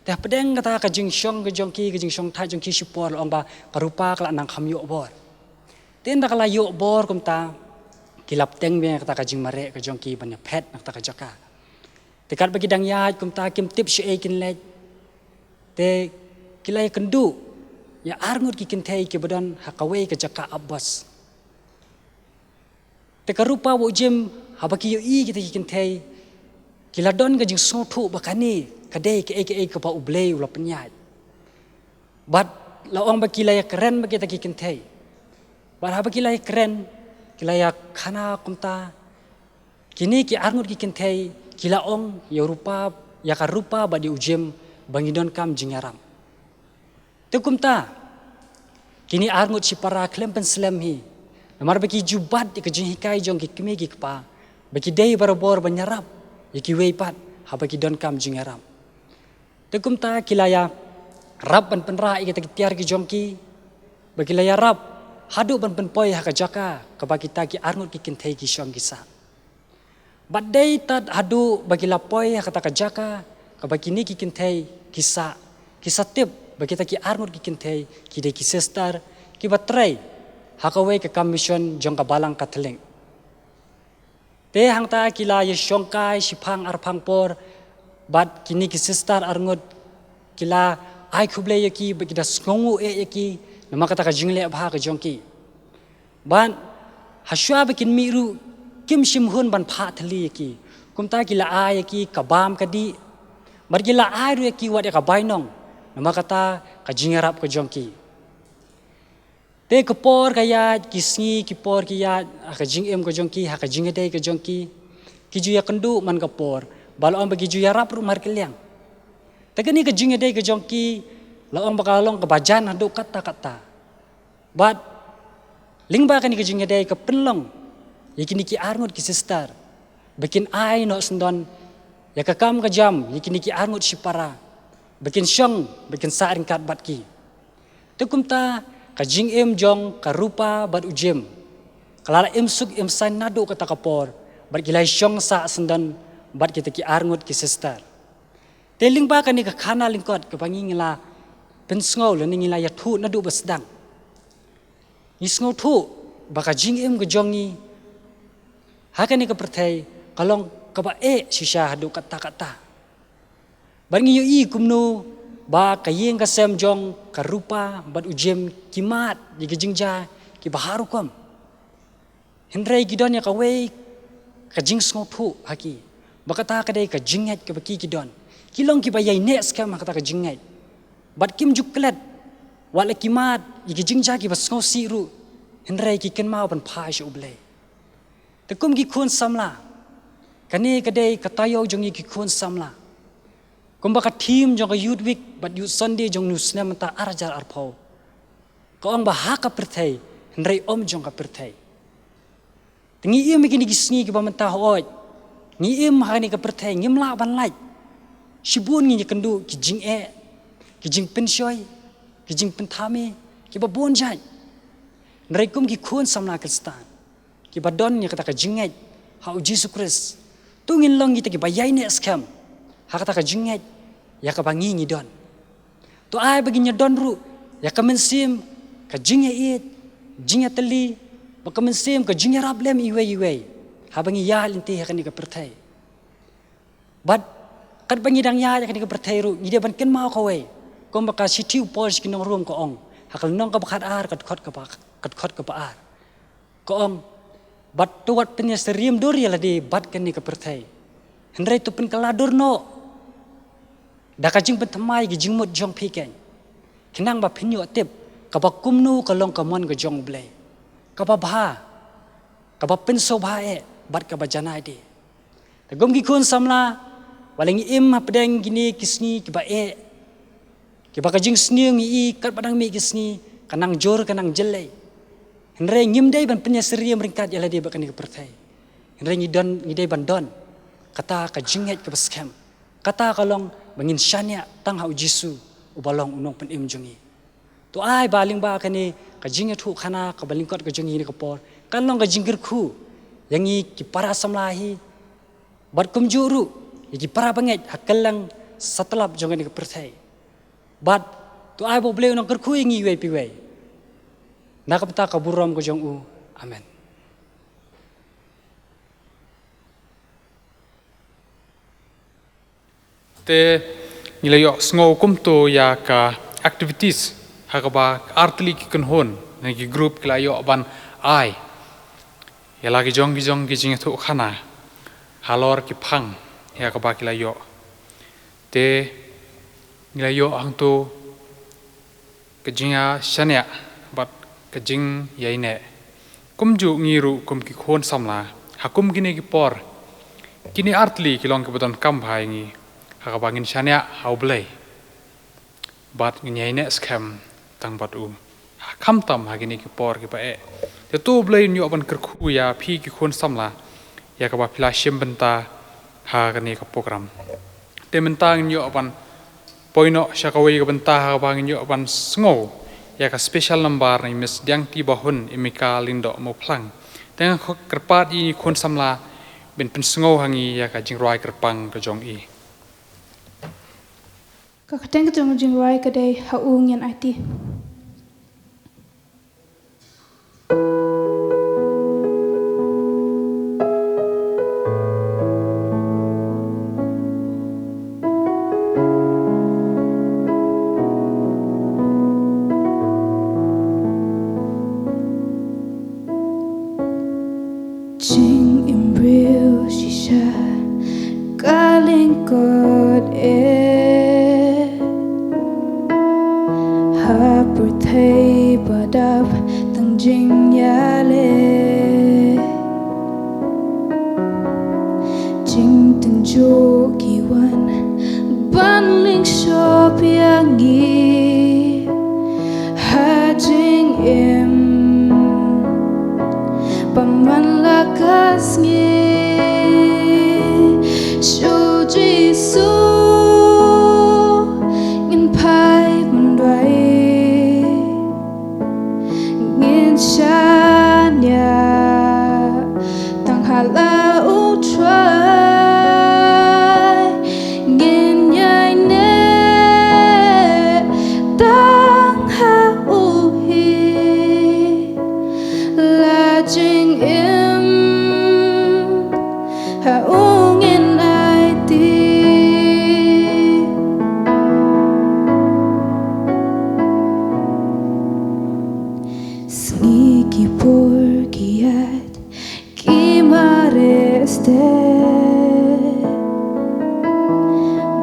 te pedeng kata ka jing shong ka jongki ka jing shong thai jongki sipor long ba ka rupa kala nang kham yo bor tenda kala yo bor kumta kilap teng be kata ka jing mare ka jongki ban pet nak ta ka jaka tekat bagi dang yat kumta kim tip she kin let te kilai kendu ya arngut ki kin thai ki badan hakawe ka jaka abbas te ka rupa wo jem habaki yo i kita kin thai kiladon ka jing so thu bakani kadai ke ba ublei ula penyat bat laong ba kilai keren ba kita ki kin thai Bar haba kilai keren, kilai khana kumta, kini ki arngut ki kintai, kila ong ya ka rupa ba di ujem bangidon kam jingaram. Te kumta, kini arngut si para klempen slam hi, namar bagi jubat di kejing hikai jong ki kemi ki kpa, bagi dei barabor banyarap, ya ki weipat haba ki don kam jingaram. Te kumta kilaya rap ban penra kita tiar ki jong ki, bagi laya rap hadu ban penpoi haka jaka kaba kita ki arngut ki kintai ki syong kisa. Badai tat hadu bagi lapoi haka taka jaka kaba kini ki kintai kisa tip bagi kita ki arngut ki kintai ki de ki sister ki batrai haka wei ke commission jong ka balang kateleng. Te hang ta kila ye syong kai sipang arpang por bad kini ki sister arngut kila ai kuble ye ki bagi da sngongu ye ki nama kata ka jingle abha ka jongki ban haswa bikin miru kim simhun ban pha thali ki kumta kila ai ki kabam kadi bar kila ai ru ki wad ka bainong nama kata ka jingarap ka jongki te ka por ka ya kisngi ki por ki ya ka jingem ka jongki ha ka jingade ka jongki ki ju ya kendu man ka por balong bagi ju ya rap ru mar keliang takani ka jingade ka jongki laong bakalong kebajan hadu kata-kata. But lingba kan ke jingade ke penlong yakini ki arngut ki sister bikin ai no sendon ya kakam ka jam yakini ki arngut sipara bikin syong bikin sa ringkat bat ki tukum ta ka jing em jong ka rupa bat ujem kalala em suk em san nado kata kapor bat gilai syong sa sendon bat kita ki arngut ki sister teling ba kan ni ka khana lingkot ka pangingila pensngol le ningila ya thu nado basdang isngol thu baka jing em ka jongi hakani ka perthai kalong kaba shisha hadu kata-kata bangi yu i kumnu ba kayeng ka sem jong ka rupa bat ujem kimat di jingja ki baharu kom hendrai gidon ya ka wei ka jing sngo thu haki bakata ka dei ka jinget ka baki gidon kilong ki bayai ne skam kata ka jinget bat kim juklet wala kimat di jingja ki basngo siru hendrai ki ken mau ban phai shu ble tekum ki khun samla kani kadai katayo jong ki khun samla kumba ka team jong ka youth week but youth sunday jong nus na mata arajar arpau ko ang baha ka perthai hendrai om jong ka perthai tingi im kini gisni ki bamanta hoy ni im ha ni ka perthai ngimla ban lai shibun ngi kendu ki jing pensoi ki jing penthame ki babon jai hendrai kum ki khun samla kristan ki badon ni kata ka jingai ha Jesus Christ tungin long kita ki bayai ne scam ha kata ka jingai ya ka bangi ni don to ai baginya don ru ya ka mensim ka jingai jingai teli ba ka mensim ka jingai rablem iwe ha bangi ya linti ha kan ni ka perthai but kat bangi dang ya kan ni ka perthai ru ni dia ban ken mau ka we kom ba ka sitiu pol ki nong rum ko ong ha kal nong ka bakhat ar kat khot ka ba ar ko ong bat tuat penya seriam duri la di bat kan ni ka perthai hendrai tu pen kaladur no da ka jing pentamai gi jing mot jong piken kinang ba phinyo tip ka ba kumnu ka long ka mon ka jong ble ka ba ka ba pen so bha bat ka ba janai di ta gom gi khun samla waling im ma pedang gini kisni ki ba ki ba ka jing sni ngi kat padang mi kisni kanang jor kanang jelai hendrai ngim dai ban penya seriam ringkat yala dia bakani ke perthai hendrai ngidai ban don kata ka jinget ke baskem kata kalong bangin syania tang hau jisu ubalong unong pen im jungi to ai baling ba kani ka jinget hu khana ka balingkot ka jungi ni ka por kalong ka jingir khu yangi ki para samlahi bat kumjuru ki para banget hakalang satlap jongan ni ka perthai bat to ai bo ble unong kerkhu ngi we pi we nakapta kaburam ko jong u amen te nilayo sngo kumto ya ka activities hakaba artli ki kunhon nagi group klayo ban ai ya lagi jong ki jing thu khana halor ki phang ya ka ba klayo te nilayo angto ke jinga shania bat ke jing yaine kumju ngiru kum ki khon samla hakum gine ki por kini artli ki long ki bodon kam bhai ngi hakabangin shania haublei bat nyaine scam tang bat u kham tam hagini ki por ki ba te tu blei nyu ban kerkhu ya phi ki khon samla ya ka ba phila shim banta ha gani ka program te mentang nyu ban poino shakawai ka banta ha bang nyu ban sngo ya ka special number ni mis diang ti bahun imika lindo mo phlang teng kerpat i khon samla ben pen sngo hangi ya ka jingroi kerpang ka jong i Kakateng ketemu jingwai kedai haung yang ati. Jing imbril shisha kalingkot Hapurthai badap tang jingyale jing tang jo kiwan banling shop yangi ha jing im paman laka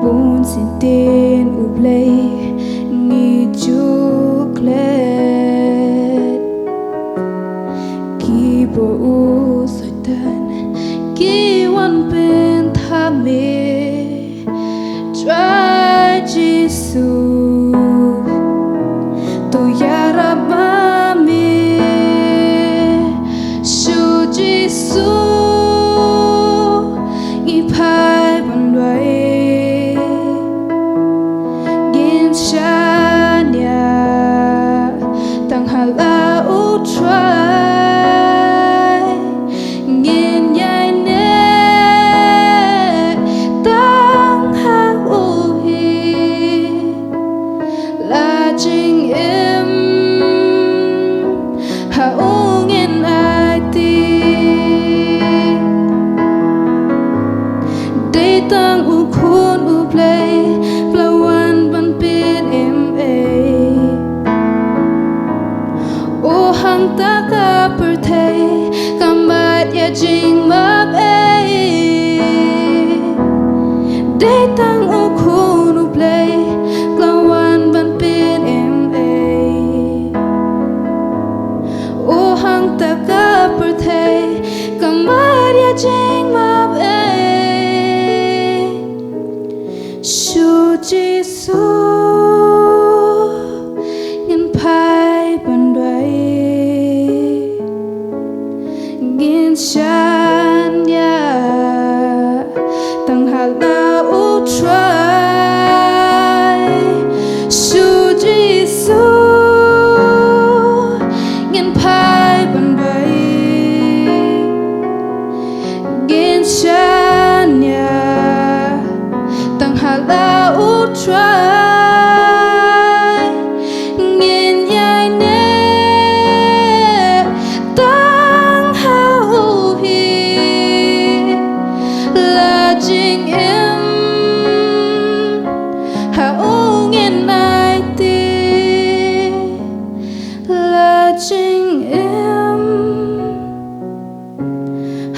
bun sintin ublay ni juklet ki bo usaitan ki wan pen thame try Jesus to yara mami shu Jesus ipai bandwai gin shanya tang hala utrai gin yai ne tang ha uhi la jing im ha ungin ai ti day tang u khun u play plawan ban pin em a o hang ta ka per thei kamat ya jing map a day tang u khun u play plawan ban pin em a o hang ta ka per thei kamat ya jing map a shu Jesus ngin pai bandwai ngin shanya tang hala utrai shu Jesus ngin pai bandwai ngin shanya tang hala utrai ngin yai ne tang ha uhi la jing em ha ungin ai ti la jing em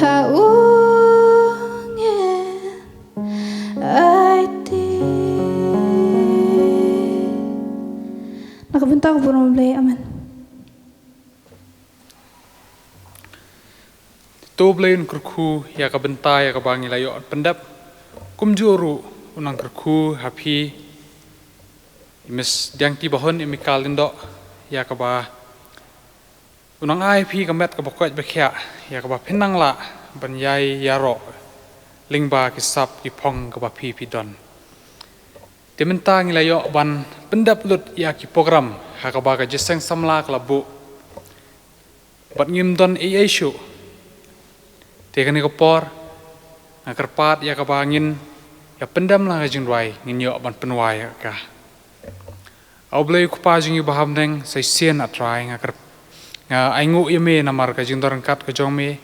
ha ungin ai ti. Nakabunta ko po ng play, amen. Toblain kerku ya ka bentai ya ka bangi layo pendap kumjuru unang kerku happy imis diang ti bahon imi kalindo ya ka ba unang ai pi ka met ka bakot bekhya ya ka ba pinang la ban yai yaro lingba kisap ki phong ka ba pi don Timenta ngilayo ban pendap lut ya ki program ha ka ba ka Jingiaseng Samla Klabu bat ngimdon issue Tekan ni kopor, kerpat ya kabangin, ya pendam lah kajing ruai, nginyo ban penwai ka. Au blai kupa jing baham neng saisian atrai ngakar, aingu ime namar kajing dorangkat kajong me,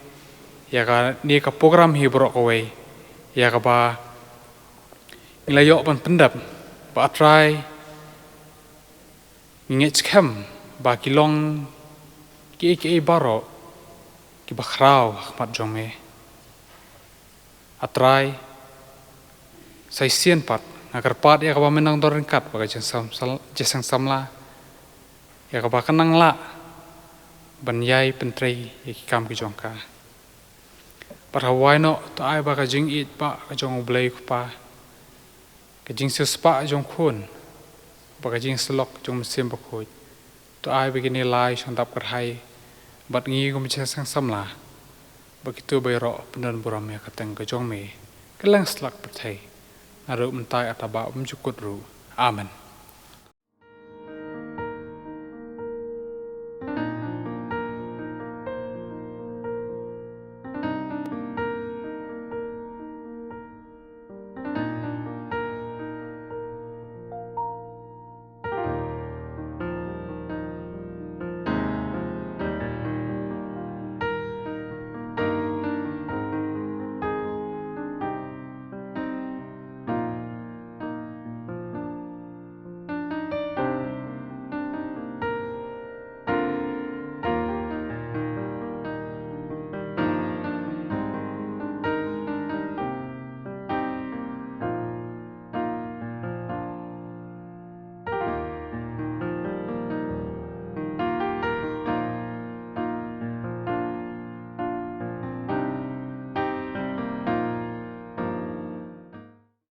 ya ka ni ka program hi borok kawai, ya ka ba ngilayo ban pendam, ba atrai ngingit kem, ba kilong ki baro. Ki bakrau mat jome atrai saisian pat agar pat ya kaba menang dorengkat baga Jingiaseng Samla ya kaba kenang la banyai pentrei ya kam ki jongka parhawai no to ai baga jing it pa ka jong blai kupa ka jing spa jong khun baga jing slok jong sim bakoi to ai begini lai santap kerhai bat ngi ko Jingiaseng Samla begitu bayro pendan buram ya kateng ke jong me kelang slak pertai aru mentai ataba umjukut ru amen